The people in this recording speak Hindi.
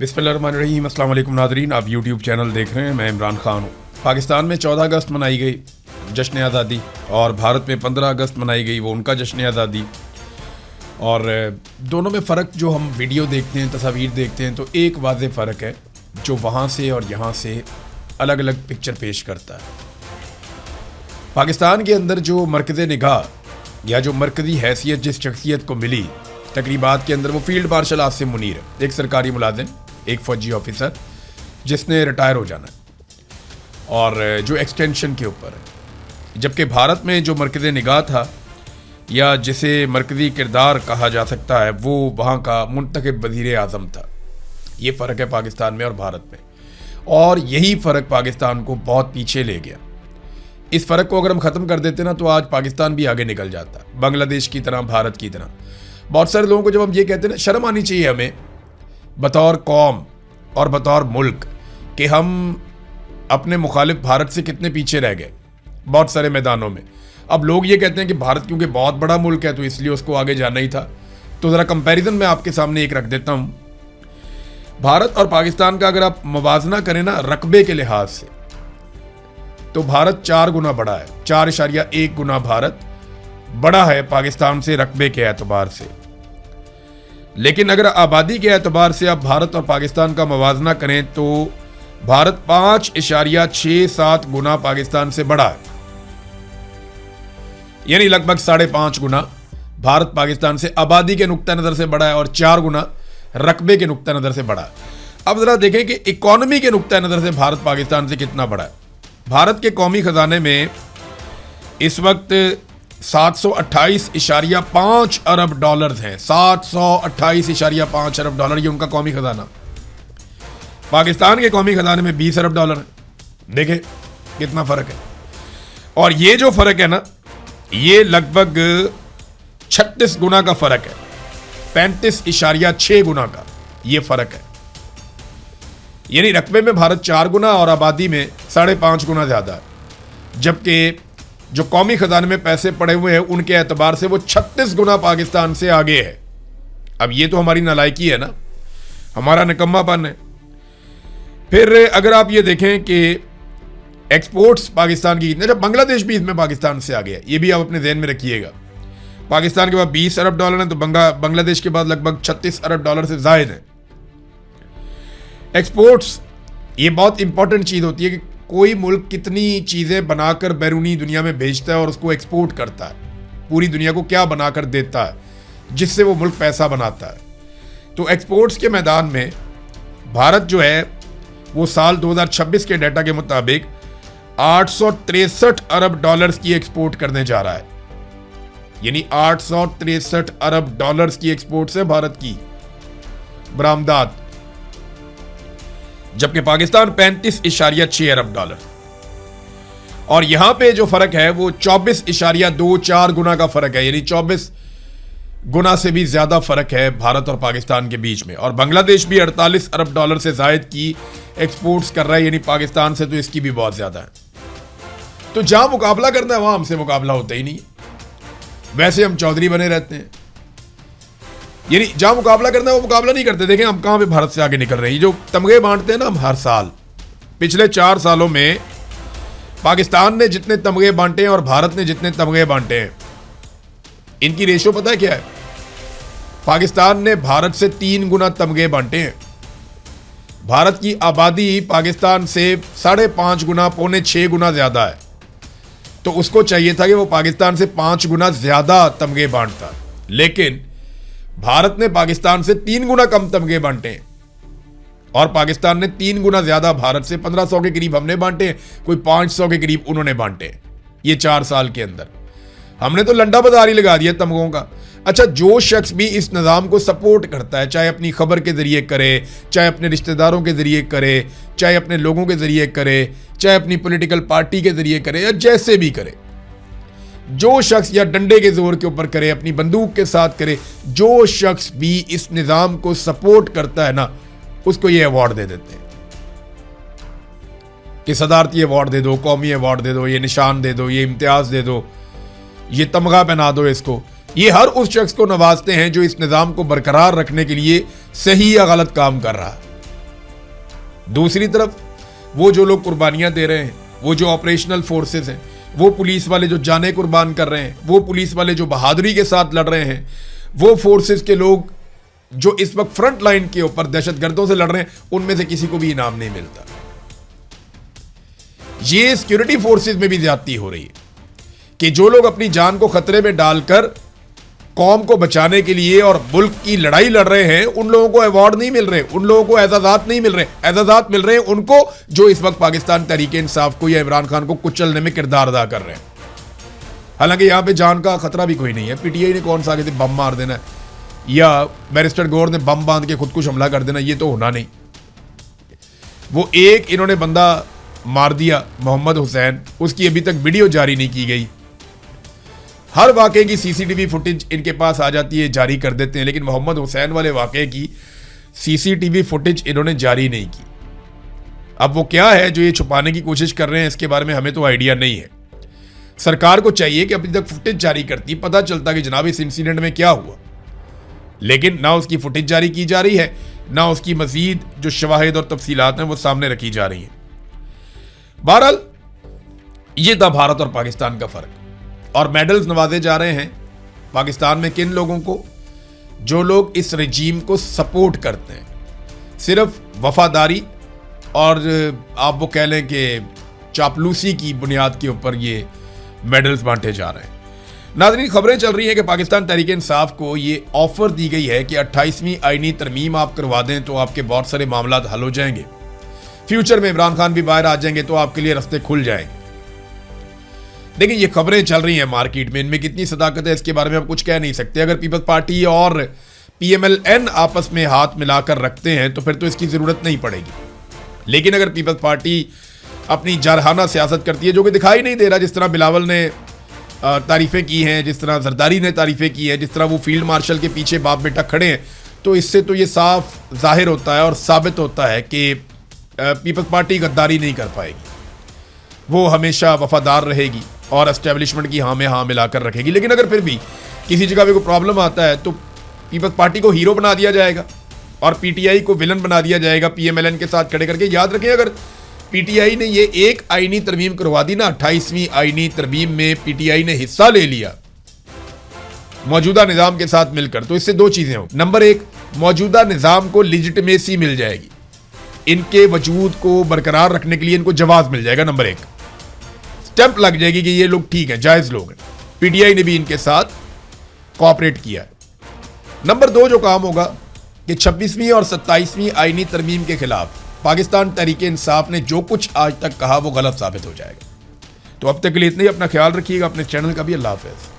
बिस्मिल्लाहिर्रहमानिर्रहीम। अस्सलाम वालेकुम नाज़रीन, आप यूट्यूब चैनल देख रहे हैं। मैं इमरान ख़ान हूँ। पाकिस्तान में 14 अगस्त मनाई गई जश्न आज़ादी और भारत में 15 अगस्त मनाई गई वो उनका जश्न आज़ादी। और दोनों में फ़र्क जो हम वीडियो देखते हैं, तस्वीर देखते हैं, तो एक वाज़े फ़र्क है जो वहाँ से और यहाँ से अलग अलग पिक्चर पेश करता है। पाकिस्तान के अंदर जो मरकज़ निगाह या जो मरकज़ी हैसियत जिस शख्सियत को मिली तकरीबात के अंदर, वो फील्ड मार्शल आसिम मुनीर है, एक सरकारी मुलाजिम, एक फ़ौजी ऑफिसर जिसने रिटायर हो जाना है और जो एक्सटेंशन के ऊपर है। जबकि भारत में जो मरकज़ निगाह था या जिसे मरकज़ी किरदार कहा जा सकता है, वो वहाँ का मुंतखब वज़ीर आज़म था। ये फ़र्क है पाकिस्तान में और भारत में, और यही फ़र्क पाकिस्तान को बहुत पीछे ले गया। इस फ़र्क को अगर हम ख़त्म कर देते ना, तो आज पाकिस्तान भी आगे निकल जाता, बांग्लादेश की तरह, भारत की तरह। बहुत सारे लोगों को जब हम ये कहते हैं ना, शर्म आनी चाहिए हमें बतौर कौम और बतौर मुल्क कि हम अपने मुखालिफ भारत से कितने पीछे रह गए बहुत सारे मैदानों में। अब लोग ये कहते हैं कि भारत क्योंकि बहुत बड़ा मुल्क है तो इसलिए उसको आगे जाना ही था। तो ज़रा कंपैरिजन मैं आपके सामने एक रख देता हूँ। भारत और पाकिस्तान का अगर आप मुवाजना करें ना रकबे के लिहाज से, तो भारत 4 गुना बड़ा है। 4.1 गुना भारत बड़ा है पाकिस्तान से रकबे के एतबार से। लेकिन अगर आबादी के एतबार से आप भारत और पाकिस्तान का मुवाजना करें तो भारत 5.67 गुना पाकिस्तान से बड़ा है, यानी लगभग 5.5 गुना भारत पाकिस्तान से आबादी के नुक्ता नज़र से बड़ा है और 4 गुना रकबे के नुक्ता नज़र से बड़ा है। अब ज़रा देखें कि इकॉनमी के नुक्ता नज़र से भारत पाकिस्तान से कितना बड़ा है। भारत के कौमी ख़जाने में इस वक्त 728.5 अरब डॉलर हैं। 728.5 अरब डॉलर, ये उनका कौमी खजाना। पाकिस्तान के कौमी खजाने में 20 अरब डॉलर है। देखें कितना फर्क है। और ये जो फर्क है ना, ये लगभग 36 गुना का फर्क है। 35.6 गुना का ये फर्क है। यानी रकबे में भारत 4 गुना और आबादी में 5.5 गुना ज्यादा है। जबकि जो कौमी खजाने में पैसे पड़े हुए हैं उनके एतबार से वो 36 गुना पाकिस्तान से आगे है। अब ये तो हमारी नालायकी है ना, हमारा निकम्मापन है। फिर अगर आप ये देखें कि एक्सपोर्ट्स पाकिस्तान की कितने, जब बांग्लादेश भी इसमें पाकिस्तान से आगे है, ये भी आप अपने ज़हन में रखिएगा। पाकिस्तान के बाद 20 अरब डॉलर है तो बांग्लादेश के बाद लगभग 36 अरब डॉलर से जायद है। एक्सपोर्ट्स ये बहुत इंपॉर्टेंट चीज़ होती है कि कोई मुल्क कितनी चीज़ें बनाकर बैरूनी दुनिया में भेजता है और उसको एक्सपोर्ट करता है, पूरी दुनिया को क्या बनाकर देता है जिससे वो मुल्क पैसा बनाता है। तो एक्सपोर्ट्स के मैदान में भारत जो है वो साल 2026 के डाटा के मुताबिक 863 अरब डॉलर्स की एक्सपोर्ट करने जा रहा है। यानी 863 अरब डॉलर्स की एक्सपोर्ट्स है भारत की बरामदात, जबकि पाकिस्तान 35.6 अरब डॉलर। और यहां पे जो फर्क है वो 24.24 गुना का फर्क है। यानी 24 गुना से भी ज्यादा फर्क है भारत और पाकिस्तान के बीच में। और बांग्लादेश भी 48 अरब डॉलर से जायद की एक्सपोर्ट्स कर रहा है, यानी पाकिस्तान से तो इसकी भी बहुत ज्यादा है। तो जहां मुकाबला करना है वहां हमसे मुकाबला होता ही नहीं। वैसे हम चौधरी बने रहते हैं, यानी जहां मुकाबला करना है वो मुकाबला नहीं करते। देखें हम कहां पे भारत से आगे निकल रहे हैं। जो तमगे बांटते हैं ना हम हर साल, पिछले 4 सालों में पाकिस्तान ने जितने तमगे बांटे हैं और भारत ने जितने तमगे बांटे हैं, इनकी रेशो पता है क्या है? पाकिस्तान ने भारत से 3 गुना तमगे बांटे हैं। भारत की आबादी पाकिस्तान से 5.5 गुना, 5.25 गुना ज्यादा है। तो उसको चाहिए था कि वो पाकिस्तान से 5 गुना ज्यादा तमगे बांटता, लेकिन भारत ने पाकिस्तान से 3 गुना कम तमगे बांटे हैं और पाकिस्तान ने 3 गुना ज्यादा भारत से 1500 के करीब हमने बांटे हैं, कोई 500 के करीब उन्होंने बांटे हैं। ये 4 साल के अंदर हमने तो लंडा बाजार ही लगा दिया तमगों का। अच्छा, जो शख्स भी इस निज़ाम को सपोर्ट करता है, चाहे अपनी खबर के जरिए करे, चाहे अपने रिश्तेदारों के जरिए करे, चाहे अपने लोगों के जरिए करे, चाहे अपनी पॉलिटिकल पार्टी के जरिए करे, या जैसे भी करे, जो शख्स या डंडे के जोर के ऊपर करे, अपनी बंदूक के साथ करे, जो शख्स भी इस निज़ाम को सपोर्ट करता है ना, उसको ये अवार्ड दे देते हैं कि सदारती अवार्ड दे दो, कौमी अवार्ड दे दो, ये निशान दे दो, ये इम्तियाज दे दो, ये तमगा पहना दो इसको। ये हर उस शख्स को नवाजते हैं जो इस निज़ाम को बरकरार रखने के लिए सही या गलत काम कर रहा है। दूसरी तरफ वो जो लोग कुर्बानियां दे रहे हैं, वो जो ऑपरेशनल फोर्सेस हैं, वो पुलिस वाले जो जानें कुर्बान कर रहे हैं, वो पुलिस वाले जो बहादुरी के साथ लड़ रहे हैं, वो फोर्सेस के लोग जो इस वक्त फ्रंट लाइन के ऊपर दहशतगर्दों से लड़ रहे हैं, उनमें से किसी को भी इनाम नहीं मिलता। ये सिक्योरिटी फोर्सेस में भी ज्यादती हो रही है कि जो लोग अपनी जान को खतरे में डालकर कौम को बचाने के लिए और मुल्क की लड़ाई लड़ रहे हैं, उन लोगों को अवार्ड नहीं मिल रहे, उन लोगों को एजाजात नहीं मिल रहे। एजाजात मिल रहे हैं उनको जो इस वक्त पाकिस्तान तहरीक इंसाफ को या इमरान खान को कुचलने में किरदार अदा कर रहे हैं। हालांकि यहां पे जान का खतरा भी कोई नहीं है। पीटीआई ने कौन सा आगे से बम मार देना है या बैरिस्टर गौर ने बम बांध के खुदकुश हमला कर देना, ये तो होना नहीं। वो एक इन्होंने बंदा मार दिया, मोहम्मद हुसैन, उसकी अभी तक वीडियो जारी नहीं की गई। हर वाकये की सीसीटीवी फुटेज इनके पास आ जाती है, जारी कर देते हैं, लेकिन मोहम्मद हुसैन वाले वाकये की सीसीटीवी फुटेज इन्होंने जारी नहीं की। अब वो क्या है जो ये छुपाने की कोशिश कर रहे हैं, इसके बारे में हमें तो आइडिया नहीं है। सरकार को चाहिए कि अभी तक फुटेज जारी करती, पता चलता कि जनाब इस इंसिडेंट में क्या हुआ, लेकिन ना उसकी फुटेज जारी की जा रही है, ना उसकी मजीद जो शवाहिद और तफसीलात हैं वो सामने रखी जा रही हैं। बहरहाल ये था भारत और पाकिस्तान का फर्क। और मेडल्स नवाजे जा रहे हैं पाकिस्तान में किन लोगों को? जो लोग इस रजीम को सपोर्ट करते हैं, सिर्फ वफादारी और आप वो कह लें कि चापलूसी की बुनियाद के ऊपर ये मेडल्स बांटे जा रहे हैं। नाज़रीन, खबरें चल रही हैं कि पाकिस्तान तहरीक इंसाफ को ये ऑफर दी गई है कि 28वीं आईनी तरमीम आप करवा दें तो आपके बहुत सारे मामला हल हो जाएंगे, फ्यूचर में इमरान खान भी बाहर आ जाएंगे तो आपके लिए रास्ते खुल जाएंगे। देखिए, ये खबरें चल रही हैं मार्केट में, इनमें कितनी सदाकत है इसके बारे में हम कुछ कह नहीं सकते। अगर पीपल्स पार्टी और PMLN आपस में हाथ मिलाकर रखते हैं तो फिर तो इसकी ज़रूरत नहीं पड़ेगी। लेकिन अगर पीपल्स पार्टी अपनी जारहाना सियासत करती है, जो कि दिखाई नहीं दे रहा, जिस तरह बिलावल ने तारीफ़ें की हैं, जिस तरह जरदारी ने तारीफ़ें की हैं, जिस तरह वो फील्ड मार्शल के पीछे बाप बेटा खड़े हैं, तो इससे तो ये साफ जाहिर होता है और साबित होता है कि पीपल्स पार्टी गद्दारी नहीं कर पाएगी। वो हमेशा वफादार रहेगी और एस्टेब्लिशमेंट की हाँ में हाँ मिलाकर रखेगी। लेकिन अगर फिर भी किसी जगह पे कोई प्रॉब्लम आता है तो पीपल्स पार्टी को हीरो बना दिया जाएगा और PTI को विलन बना दिया जाएगा PMLN के साथ खड़े करके। याद रखें, अगर PTI ने ये एक आईनी तरमीम करवा दी ना, 28वीं आईनी तरमीम में PTI ने हिस्सा ले लिया मौजूदा निज़ाम के साथ मिलकर, तो इससे दो चीज़ें हों। नंबर एक, मौजूदा निज़ाम को लिजिटिमेसी मिल जाएगी, इनके वजूद को बरकरार रखने के लिए इनको जवाब मिल जाएगा। नंबर एक, स्टैंप लग जाएगी कि ये लोग ठीक हैं, जायज़ लोग हैं, PTI ने भी इनके साथ कोऑपरेट किया है। नंबर दो जो काम होगा कि 26वीं और 27वीं आईनी तरमीम के खिलाफ पाकिस्तान तहरीक इंसाफ ने जो कुछ आज तक कहा वो गलत साबित हो जाएगा। तो अब तक के लिए इतना ही। अपना ख्याल रखिएगा, अपने चैनल का भी। अल्लाह हाफ़िज़।